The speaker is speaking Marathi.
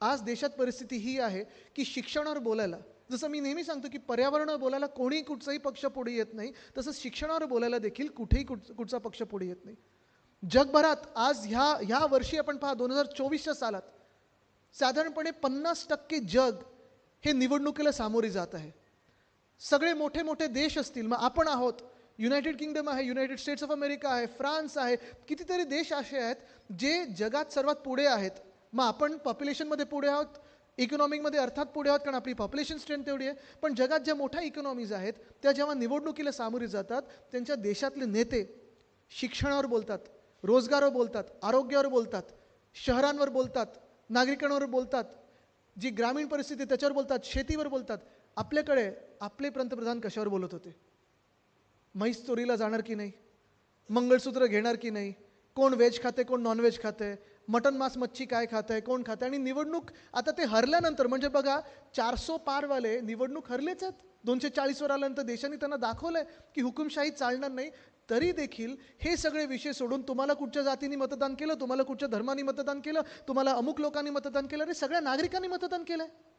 आज देशात परिस्थिती ही आहे की शिक्षणावर बोलायला, जसं मी नेहमी सांगतो की पर्यावरणावर बोलायला कोणी कुठचाही पक्ष पुढे येत नाही, तसं शिक्षणावर बोलायला देखील कुठेही कुठचा पक्ष पुढे येत नाही. जगभरात आज ह्या वर्षी आपण पहा 2024च्या सालात साधारणपणे 50% जग हे निवडणुकीला सामोरे जात आहे. सगळे मोठे मोठे देश असतील, मग आपण आहोत, युनायटेड किंगडम आहे, युनायटेड स्टेट्स ऑफ अमेरिका आहे, फ्रान्स आहे, कितीतरी देश असे आहेत जे जगात सर्वात पुढे आहेत. मग आपण पॉप्युलेशनमध्ये पुढे आहोत, इकॉनॉमिकमध्ये अर्थात पुढे आहोत कारण आपली पॉप्युलेशन स्ट्रेंथ तेवढी आहे. पण जगात ज्या मोठ्या इकॉनॉमीज आहेत त्या जेव्हा निवडणुकीला सामोरे जातात, त्यांच्या देशातले नेते शिक्षणावर बोलतात, रोजगारावर बोलतात, आरोग्यावर बोलतात, शहरांवर बोलतात, नागरिकांवर बोलतात, जी ग्रामीण परिस्थिती आहे त्याच्यावर बोलतात, शेतीवर बोलतात. आपल्याकडे आपले पंतप्रधान कशावर बोलत होते? म्हैस चोरीला जाणार की नाही, मंगळसूत्र घेणार की नाही, कोण व्हेज खाते कोण नॉनव्हेज खाते, मटन मांस मच्छी काय खात आहे, कोण खातं. आणि निवडणूक आता ते हरल्यानंतर, म्हणजे बघा 400 पारवाले निवडणूक हरलेच आहेत. 240वर आल्यानंतर देशाने त्यांना दाखवलं आहे की हुकुमशाही चालणार नाही. तरी देखील हे सगळे विषय सोडून तुम्हाला कुठच्या जातीने मतदान केलं, तुम्हाला कुठच्या धर्माने मतदान केलं, तुम्हाला अमुक लोकांनी मतदान केलं, अरे सगळ्या नागरिकांनी मतदान केलं आहे.